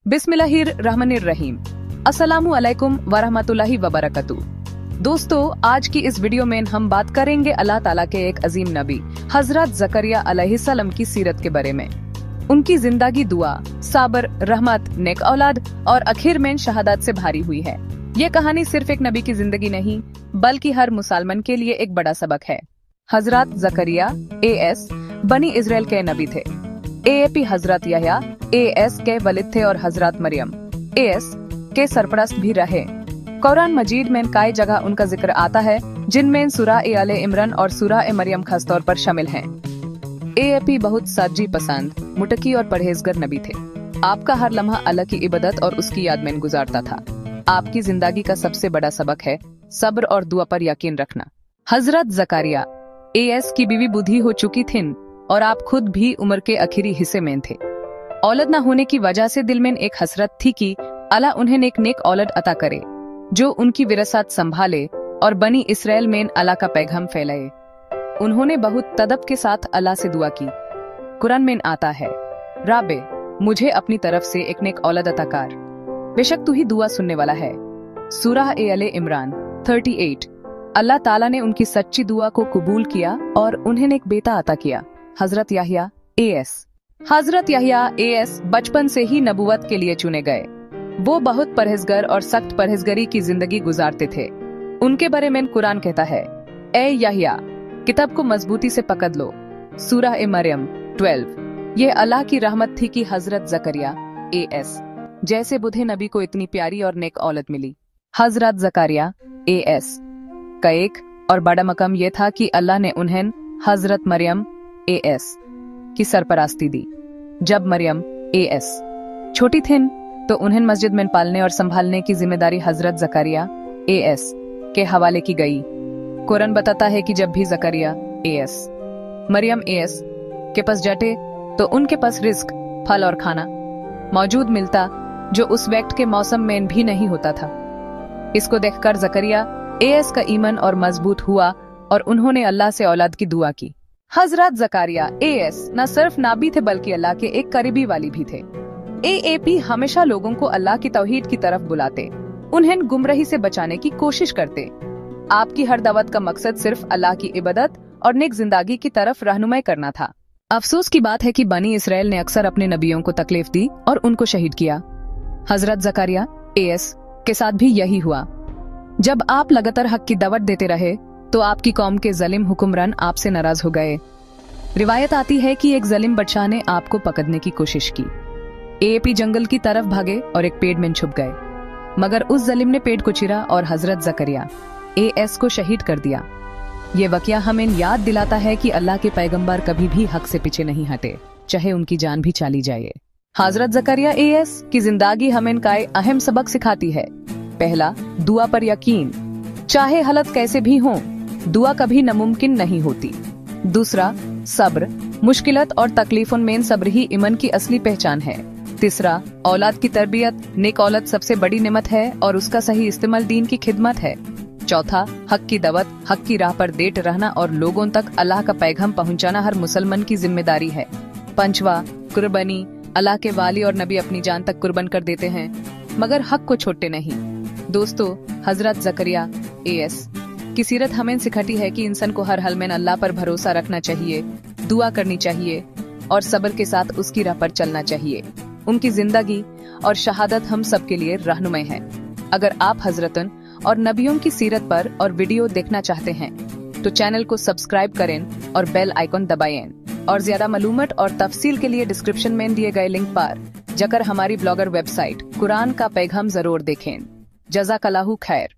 बिस्मिल्लाहिर्रहमानिर्रहीम। अस्सलामु अलैकुम वरहमतुल्लाहि वबरकतुह। दोस्तों, आज की इस वीडियो में हम बात करेंगे अल्लाह ताला के एक अजीम नबी हजरत जकरिया अलैहिस्सलाम की सीरत के बारे में। उनकी जिंदगी दुआ, साबर, रहमत, नेक औलाद और आखिर में शहादत से भारी हुई है। ये कहानी सिर्फ एक नबी की जिंदगी नहीं, बल्कि हर मुसलमान के लिए एक बड़ा सबक है। हजरत जकरिया AS बनी इजराइल के नबी थे। AAP हजरत यहया AS के वलिद थे और हजरत मरियम AS के सरपरस्त भी रहे। कुरान मजीद में कई जगह उनका जिक्र आता है, जिनमें सूरह आले इमरान और सूरह मरियम खास तौर पर शामिल हैं। AAP बहुत सादगी पसंद, मुटकी और परहेजगार नबी थे। आपका हर लम्हा अल्लाह की इबादत और उसकी याद में गुजारता था। आपकी जिंदगी का सबसे बड़ा सबक है सब्र और दुआ पर यकीन रखना। हजरत जकरिया AS की बीवी बूढ़ी हो चुकी थीं और आप खुद भी उम्र के आखिरी हिस्से में थे। औलाद न होने की वजह से दिल में एक हसरत थी कि अल्लाह उन्हें एक नेक औलाद अता करे, जो उनकी विरासत संभाले और बनी इस्राएल में अल्लाह का पैगाम फैलाए। उन्होंने बहुत तदब के साथ अल्लाह से दुआ की। कुरान में आता है, राबे मुझे अपनी तरफ से एक नेक औलाद अता कर, बेशक तू ही दुआ सुनने वाला है। सूरह आले इमरान 38। अल्लाह ताला ने उनकी सच्ची दुआ को कबूल किया और उन्हें एक बेटा अता किया, हजरत यहया AS। हजरत यहया AS बचपन से ही नबुवत के लिए चुने गए। वो बहुत परहेजगार और सख्त परहेजगारी की जिंदगी गुजारते थे। उनके बारे में कुरान कहता है, ए यहया किताब को मजबूती से पकड़ लो। सूरह मरियम 12। ये अल्लाह की रहमत थी कि हजरत जकरिया AS जैसे बुढ़े नबी को इतनी प्यारी और नेक औलाद मिली। हजरत जकरिया AS का एक और बड़ा मकाम यह था कि अल्लाह ने उन्हें हजरत मरियम AS की सरपरस्ती दी। जब मरियम AS छोटी थीं तो उन्हें मस्जिद में पालने और संभालने की जिम्मेदारी हजरत जकरिया AS के हवाले की गई। कुरान बताता है कि जब भी जकरिया AS मरियम AS के पास जाते तो उनके पास रिस्क, फल और खाना मौजूद मिलता, जो उस वक्त के मौसम में भी नहीं होता था। इसको देखकर जकरिया AS का ईमान और मजबूत हुआ और उन्होंने अल्लाह से औलाद की दुआ की। हजरत जकरिया AS न सिर्फ नबी थे बल्कि अल्लाह के एक करीबी वाली भी थे। AAP हमेशा लोगों को अल्लाह की तौहीद की तरफ बुलाते, उन्हें गुमराही से बचाने की कोशिश करते। आपकी हर दावत का मकसद सिर्फ अल्लाह की इबादत और नेक जिंदगी की तरफ रहनुमाई करना था। अफसोस की बात है कि बनी इस्राएल ने अक्सर अपने नबियों को तकलीफ दी और उनको शहीद किया। हजरत जकरिया AS के साथ भी यही हुआ। जब आप लगातार हक की दावत देते रहे तो आपकी कौम के जालिम हुक्मरान आपसे नाराज हो गए। रिवायत आती है कि एक जालिम बादशाह ने आपको पकड़ने की कोशिश की। AAP जंगल की तरफ भागे और एक पेड़ में छुप गए, मगर उस जालिम ने पेड़ को चीरा और हजरत जकरिया AS को शहीद कर दिया। ये वाकया हमें याद दिलाता है कि अल्लाह के पैगंबर कभी भी हक से पीछे नहीं हटे, चाहे उनकी जान भी चली जाए। हजरत जकरिया AS की जिंदगी हमें कई अहम सबक सिखाती है। पहला, दुआ पर यकीन, चाहे हालत कैसे भी हों, दुआ कभी नामुमकिन नहीं होती। दूसरा, सब्र, मुश्किलात और तकलीफों में सब्र ही ईमान की असली पहचान है। तीसरा, औलाद की तरबियत, नेक औलाद सबसे बड़ी नेमत है और उसका सही इस्तेमाल दीन की खिदमत है। चौथा, हक की दावत, हक की राह पर डेट रहना और लोगों तक अल्लाह का पैगाम पहुंचाना हर मुसलमान की जिम्मेदारी है। पांचवा, कुर्बानी, अल्लाह के वाली और नबी अपनी जान तक कुर्बान कर देते हैं, मगर हक को छोड़ते नहीं। दोस्तों, हजरत जकरिया AS की सीरत हमें सिखाती है कि इंसान को हर हाल में अल्लाह पर भरोसा रखना चाहिए, दुआ करनी चाहिए और सब्र के साथ उसकी राह पर चलना चाहिए। उनकी जिंदगी और शहादत हम सब के लिए रहनुमाई है। अगर आप हजरतन और नबियों की सीरत पर और वीडियो देखना चाहते हैं तो चैनल को सब्सक्राइब करें और बेल आइकन दबाएं। और ज्यादा मालूमात और तफसील के लिए डिस्क्रिप्शन में दिए गए लिंक पर जाकर हमारी ब्लॉगर वेबसाइट कुरान का पैगाम जरूर देखें। जज़ाकल्लाहु खैर।